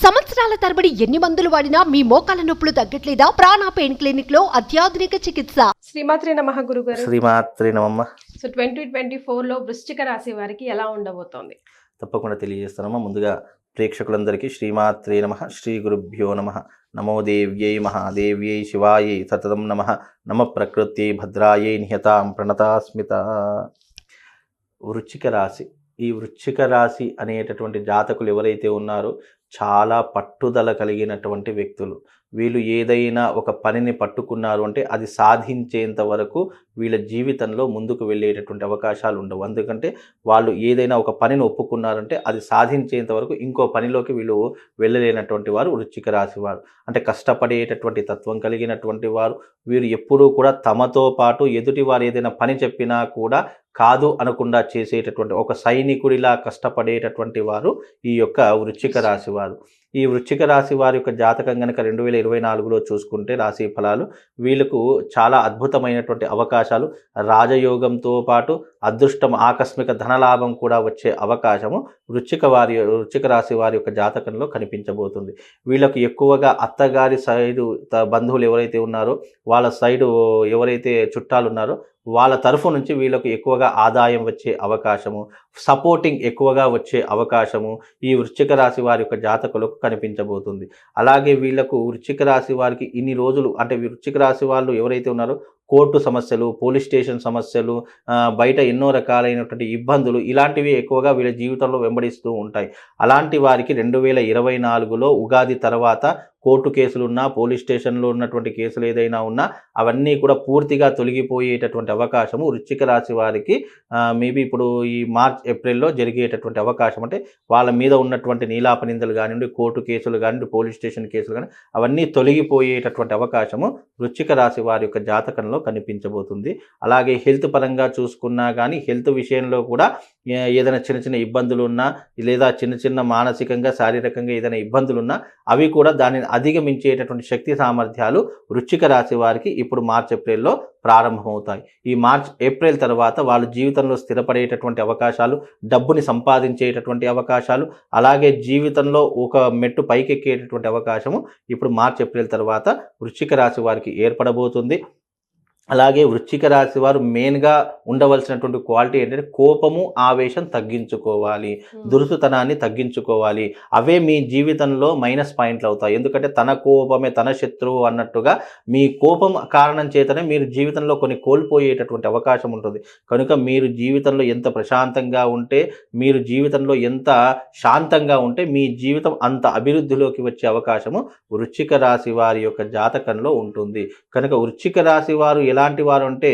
సంవత్సరాల తరబడి ఎన్ని మందులు వాడినా మీ మోకాల నొప్పులు తగ్గట్లేదా? ప్రాణ పెయిన్ క్లినిక్ లో అత్యాధునిక చికిత్స. శ్రీమాత్రే నమః గురుగారు. శ్రీమాత్రే నమః. సో 2024 లో వృశ్చిక రాశి వారికి ఎలా ఉండబోతోంది? తప్పకుండా తెలియజేస్తానమ్మా. ముందుగా ప్రేక్షకులందరికీ శ్రీమాత్రే నమః, శ్రీ గురుభ్యో నమః, నమో దేవ్యై మహాదేవ్యై శివాయై సతతం నమః, నమ ప్రకృత్యై భద్రాయై నిహతాం ప్రణతాస్మిత. వృశ్చిక రాశి, ఈ వృశ్చిక రాశి అనేటటువంటి జాతకులు ఎవరైతే ఉన్నారో చాలా పట్టుదల కలిగినటువంటి వ్యక్తులు. వీళ్ళు ఏదైనా ఒక పనిని పట్టుకున్నారు అంటే అది సాధించేంత వరకు వీళ్ళ జీవితంలో ముందుకు వెళ్ళేటటువంటి అవకాశాలు ఉండవు. ఎందుకంటే వాళ్ళు ఏదైనా ఒక పనిని ఒప్పుకున్నారంటే అది సాధించేంత వరకు ఇంకో పనిలోకి వీళ్ళు వెళ్ళలేనటువంటి వారు వృశ్చిక రాశి వారు. అంటే కష్టపడేటటువంటి తత్వం కలిగినటువంటి వారు. వీరు ఎప్పుడూ కూడా తమతో పాటు ఎదుటి వారు ఏదైనా పని చెప్పినా కూడా కాదు అనకుండా చేసేటటువంటి ఒక సైనికుడిలా కష్టపడేటటువంటి వారు ఈ యొక్క వృశ్చిక రాశి వారు. ఈ వృశ్చిక రాశి వారి యొక్క జాతకం కనుక 2024లో చూసుకుంటే రాశి ఫలాలు వీళ్ళకు చాలా అద్భుతమైనటువంటి అవకాశాలు, రాజయోగంతో పాటు అదృష్టం, ఆకస్మిక ధనలాభం కూడా వచ్చే అవకాశము వృశ్చిక రాశి వారి యొక్క జాతకంలో కనిపించబోతుంది. వీళ్ళకు ఎక్కువగా అత్తగారి సైడు బంధువులు ఎవరైతే ఉన్నారో వాళ్ళ సైడు ఎవరైతే చుట్టాలు ఉన్నారో వాళ్ళ తరఫు నుంచి వీళ్ళకు ఎక్కువగా ఆదాయం వచ్చే అవకాశము, సపోర్టింగ్ ఎక్కువగా వచ్చే అవకాశము ఈ వృశ్చిక రాశి వారి యొక్క జాతకులకు కనిపించబోతుంది. అలాగే వీళ్ళకు వృశ్చిక రాశి వారికి ఇన్ని రోజులు అంటే వృశ్చిక రాశి వాళ్ళు ఎవరైతే ఉన్నారో కోర్టు సమస్యలు, పోలీస్ స్టేషన్ సమస్యలు, బయట ఎన్నో రకాలైనటువంటి ఇబ్బందులు ఇలాంటివి ఎక్కువగా వీళ్ళ జీవితంలో వెంబడిస్తూ ఉంటాయి. అలాంటి వారికి 2024లో ఉగాది తర్వాత కోర్టు కేసులున్నా, పోలీస్ స్టేషన్లో ఉన్నటువంటి కేసులు ఏదైనా ఉన్నా అవన్నీ కూడా పూర్తిగా తొలగిపోయేటటువంటి అవకాశము వృశ్చిక రాశి వారికి మేబీ ఇప్పుడు ఈ మార్చ్ ఏప్రిల్లో జరిగేటటువంటి అవకాశం. అంటే వాళ్ళ మీద ఉన్నటువంటి నీలాపనిందలు కానివ్వండి, కోర్టు కేసులు కానివ్వండి, పోలీస్ స్టేషన్ కేసులు కానీ అవన్నీ తొలగిపోయేటటువంటి అవకాశము వృశ్చిక రాశి వారి యొక్క జాతకంలో కనిపించబోతుంది. అలాగే హెల్త్ పరంగా చూసుకున్నా కానీ హెల్త్ విషయంలో కూడా ఏదైనా చిన్న చిన్న ఇబ్బందులు ఉన్నా లేదా చిన్న మానసికంగా శారీరకంగా ఏదైనా ఇబ్బందులు ఉన్నా అవి కూడా దానిని అధిగమించేటటువంటి శక్తి సామర్థ్యాలు వృశ్చిక రాశి వారికి ఇప్పుడు మార్చ్ ఏప్రిల్లో ప్రారంభమవుతాయి. ఈ మార్చ్ ఏప్రిల్ తర్వాత వాళ్ళ జీవితంలో స్థిరపడేటటువంటి అవకాశాలు, డబ్బుని సంపాదించేటటువంటి అవకాశాలు, అలాగే జీవితంలో ఒక మెట్టు పైకెక్కేటటువంటి అవకాశము ఇప్పుడు మార్చ్ ఏప్రిల్ తర్వాత వృశ్చిక రాశి వారికి ఏర్పడబోతుంది. అలాగే వృశ్చిక రాశి వారు మెయిన్గా ఉండవలసినటువంటి క్వాలిటీ ఏంటంటే కోపము, ఆవేశం తగ్గించుకోవాలి, దురుసుతనాన్ని తగ్గించుకోవాలి. అవే మీ జీవితంలో మైనస్ పాయింట్లు అవుతాయి. ఎందుకంటే తన కోపమే తన శత్రువు అన్నట్టుగా మీ కోపం కారణం చేతనే మీరు జీవితంలో కొన్ని కోల్పోయేటటువంటి అవకాశం ఉంటుంది. కనుక మీరు జీవితంలో ఎంత ప్రశాంతంగా ఉంటే, మీరు జీవితంలో ఎంత శాంతంగా ఉంటే మీ జీవితం అంత అభివృద్ధిలోకి వచ్చే అవకాశము వృశ్చిక రాశి వారి యొక్క జాతకంలో ఉంటుంది. కనుక వృశ్చిక రాశి వారు ఎలాంటి వారు అంటే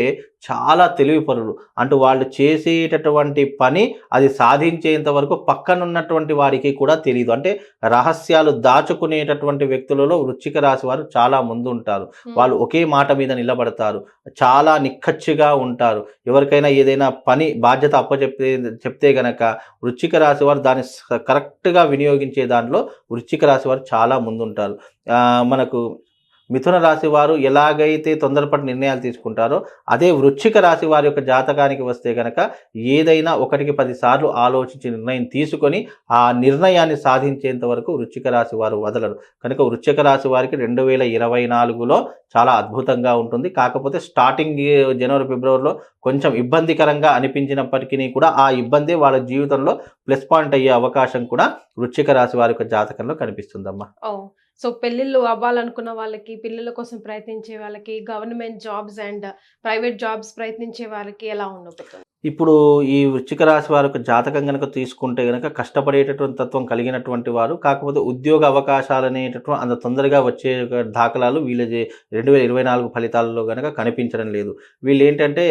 చాలా తెలివిపరులు. అంటూ వాళ్ళు చేసేటటువంటి పని అది సాధించేంత వరకు పక్కనున్నటువంటి వారికి కూడా తెలియదు. అంటే రహస్యాలు దాచుకునేటటువంటి వ్యక్తులలో వృశ్చిక రాశి వారు చాలా ముందు ఉంటారు. వాళ్ళు ఒకే మాట మీద నిలబడతారు, చాలా నిక్కచ్చిగా ఉంటారు. ఎవరికైనా ఏదైనా పని బాధ్యత చెప్తే గనక వృశ్చిక రాశి వారు దాన్ని కరెక్ట్గా వినియోగించే దాంట్లో వృశ్చిక రాశి వారు చాలా ముందుంటారు. మనకు మిథున రాశి వారు ఎలాగైతే తొందరపడి నిర్ణయాలు తీసుకుంటారో అదే వృశ్చిక రాశి వారి యొక్క జాతకానికి వస్తే కనుక ఏదైనా 1-10 సార్లు ఆలోచించి నిర్ణయం తీసుకొని ఆ నిర్ణయాన్ని సాధించేంత వరకు వృశ్చిక రాశి వారు వదలరు. కనుక వృశ్చిక రాశి వారికి 2024లో చాలా అద్భుతంగా ఉంటుంది. కాకపోతే స్టార్టింగ్ జనవరి, ఫిబ్రవరిలో కొంచెం ఇబ్బందికరంగా అనిపించినప్పటికీ కూడా ఆ ఇబ్బంది వాళ్ళ జీవితంలో ప్లస్ పాయింట్ అయ్యే అవకాశం కూడా వృశ్చిక రాశి వారి యొక్క జాతకంలో కనిపిస్తుందమ్మా. సో పెళ్ళిళ్ళు అవ్వాలనుకున్న వాళ్ళకి, పిల్లల కోసం ప్రయత్నించే వాళ్ళకి, government jobs and private jobs ప్రయత్నించే వాళ్ళకి ఎలా ఉండబోతుంది? ఇప్పుడు ఈ వృశ్చిక రాశి వారి యొక్క జాతకం కనుక తీసుకుంటే కనుక కష్టపడేటటువంటి తత్వం కలిగినటువంటి వారు. కాకపోతే ఉద్యోగ అవకాశాలు అనేటటువంటి అంత తొందరగా వచ్చే దాఖలాలు వీళ్ళ 2024 ఫలితాలలో కనుక కనిపించడం లేదు. వీళ్ళు ఏంటంటే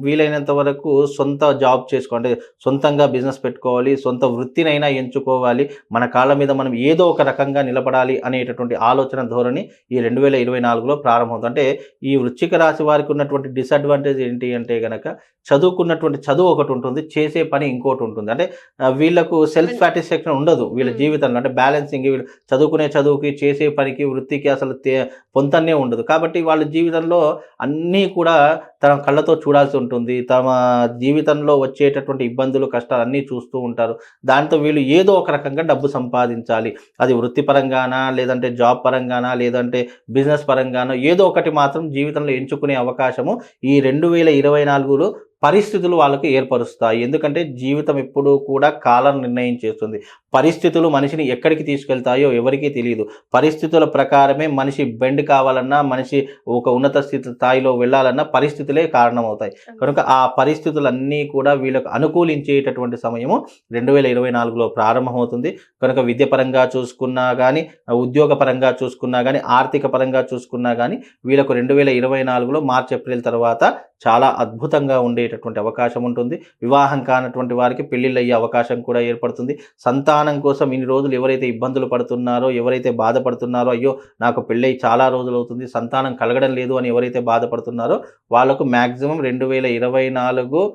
వీలైనంత వరకు సొంత జాబ్ అంటే సొంతంగా బిజినెస్ పెట్టుకోవాలి, సొంత వృత్తినైనా ఎంచుకోవాలి, మన కాళ్ళ మీద మనం ఏదో ఒక రకంగా నిలబడాలి అనేటటువంటి ఆలోచన ధోరణి ఈ 2024లో ప్రారంభమవుతుంది. అంటే ఈ వృశ్చిక రాశి వారికి ఉన్నటువంటి డిసడ్వాంటేజ్ ఏంటి అంటే కనుక చదువుకున్నటువంటి చదివేటటువంటి చదువు ఒకటి ఉంటుంది, చేసే పని ఇంకోటి ఉంటుంది. అంటే వీళ్ళకు సెల్ఫ్ సాటిస్ఫాక్షన్ ఉండదు వీళ్ళ జీవితంలో. అంటే బ్యాలెన్సింగ్, వీళ్ళు చదువుకునే చదువుకి, చేసే పనికి, వృత్తికి అసలు పొంతనే ఉండదు. కాబట్టి వాళ్ళ జీవితంలో అన్నీ కూడా తమ కళ్ళతో చూడాల్సి ఉంటుంది. తమ జీవితంలో వచ్చేటటువంటి ఇబ్బందులు, కష్టాలు అన్నీ చూస్తూ ఉంటారు. దాంతో వీళ్ళు ఏదో ఒక రకంగా డబ్బు సంపాదించాలి. అది వృత్తిపరంగానా, లేదంటే జాబ్ పరంగానా, లేదంటే బిజినెస్ పరంగానో ఏదో ఒకటి మాత్రం జీవితంలో ఎంచుకునే అవకాశము ఈ 2024లో పరిస్థితులు వాళ్ళకు ఏర్పరుస్తాయి. ఎందుకంటే జీవితం ఎప్పుడూ కూడా కాలం నిర్ణయం చేస్తుంది. పరిస్థితులు మనిషిని ఎక్కడికి తీసుకెళ్తాయో ఎవరికీ తెలియదు. పరిస్థితుల ప్రకారమే మనిషి బెండ్ కావాలన్నా, మనిషి ఒక ఉన్నత స్థాయిలో వెళ్ళాలన్నా పరిస్థితులే కారణమవుతాయి. కనుక ఆ పరిస్థితులన్నీ కూడా వీళ్ళకు అనుకూలించేటటువంటి సమయము 2024లో ప్రారంభమవుతుంది. కనుక విద్య పరంగా చూసుకున్నా కానీ, ఉద్యోగ పరంగా చూసుకున్నా కానీ, ఆర్థిక పరంగా చూసుకున్నా కానీ వీళ్ళకు 2024లో మార్చి, ఏప్రిల్ తర్వాత చాలా అద్భుతంగా ఉండేటటువంటి అవకాశం ఉంటుంది. వివాహం కానటువంటి వారికి పెళ్ళిళ్ళు అయ్యే అవకాశం కూడా ఏర్పడుతుంది. సంతానం కోసం ఇన్ని రోజులు ఎవరైతే ఇబ్బందులు పడుతున్నారో, ఎవరైతే బాధపడుతున్నారో, అయ్యో నాకు పెళ్ళై చాలా రోజులు అవుతుంది, సంతానం కలగడం లేదు అని ఎవరైతే బాధపడుతున్నారో వాళ్ళకు మ్యాక్సిమం 2024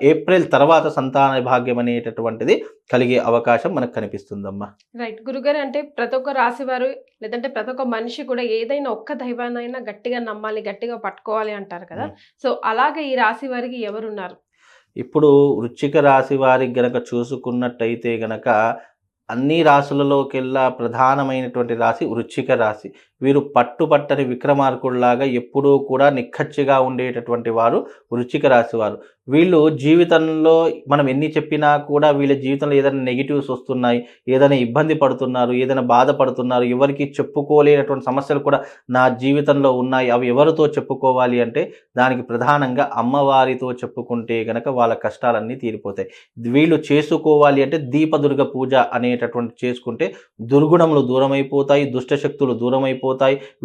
ఏప్రిల్ తర్వాత సంతాన భాగ్యం అనేటటువంటిది కలిగే అవకాశం మనకు కనిపిస్తుందమ్మా. రైట్ గురుగారు, అంటే ప్రతి ఒక్క రాశి వారు లేదంటే ప్రతి ఒక్క మనిషి కూడా ఏదైనా ఒక్క దైవాన్నైనా గట్టిగా నమ్మాలి, గట్టిగా పట్టుకోవాలి అంటారు కదా. సో అలాగే ఈ రాశి వారికి ఎవరున్నారు? ఇప్పుడు వృశ్చిక రాశి వారికి గనక చూసుకున్నట్టయితే గనక అన్ని రాశులలోకెల్లా ప్రధానమైనటువంటి రాశి వృశ్చిక రాశి. వీరు పట్టుపట్టని విక్రమార్కుల్లాగా ఎప్పుడూ కూడా నిక్కచ్చిగా ఉండేటటువంటి వారు వృశ్చిక రాశి వారు. వీళ్ళు జీవితంలో మనం ఎన్ని చెప్పినా కూడా వీళ్ళ జీవితంలో ఏదైనా నెగిటివ్స్ వస్తున్నాయి, ఏదైనా ఇబ్బంది పడుతున్నారు, ఏదైనా బాధపడుతున్నారు, ఎవరికి చెప్పుకోలేనటువంటి సమస్యలు కూడా నా జీవితంలో ఉన్నాయి. అవి ఎవరితో చెప్పుకోవాలి అంటే దానికి ప్రధానంగా అమ్మవారితో చెప్పుకుంటే గనక వాళ్ళ కష్టాలన్నీ తీరిపోతాయి. వీళ్ళు చేసుకోవాలి అంటే దీపదుర్గ పూజ అనేటటువంటి చేసుకుంటే దుర్గుణములు దూరమైపోతాయి, దుష్టశక్తులు దూరమైపోతాయి.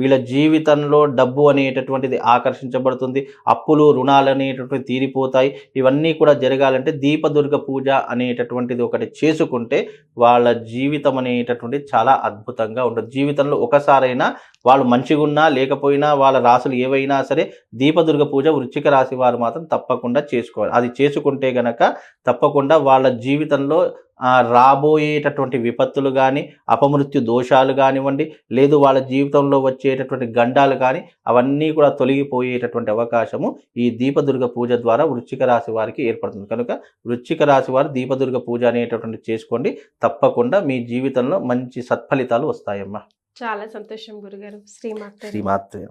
వీళ్ళ జీవితంలో డబ్బు అనేటటువంటిది ఆకర్షించబడుతుంది, అప్పులు, రుణాలు అనేటటువంటి తీరిపోతాయి. ఇవన్నీ కూడా జరగాలంటే దీపదుర్గ పూజ అనేటటువంటిది ఒకటి చేసుకుంటే వాళ్ళ జీవితం అనేటటువంటిది చాలా అద్భుతంగా ఉంటుంది. జీవితంలో ఒకసారైనా వాళ్ళు మంచిగా ఉన్నా లేకపోయినా, వాళ్ళ రాసులు ఏవైనా సరే దీపదుర్గ పూజ వృశ్చిక రాశి వారు మాత్రం తప్పకుండా చేసుకోవాలి. అది చేసుకుంటే గనక తప్పకుండా వాళ్ళ జీవితంలో రాబోయేటటువంటి విపత్తులు కానీ, అపమృత్యు దోషాలు కానివ్వండి, లేదు వాళ్ళ జీవితంలో వచ్చేటటువంటి గండాలు కానీ అవన్నీ కూడా తొలగిపోయేటటువంటి అవకాశము ఈ దీపదుర్గ పూజ ద్వారా వృశ్చిక రాశి వారికి ఏర్పడుతుంది. కనుక వృశ్చిక రాశి వారు దీపదుర్గ పూజ అనేటటువంటి చేసుకోండి. తప్పకుండా మీ జీవితంలో మంచి సత్ఫలితాలు వస్తాయమ్మా. చాలా సంతోషం గురుగారు. శ్రీమాత్రే. శ్రీమాత్రే.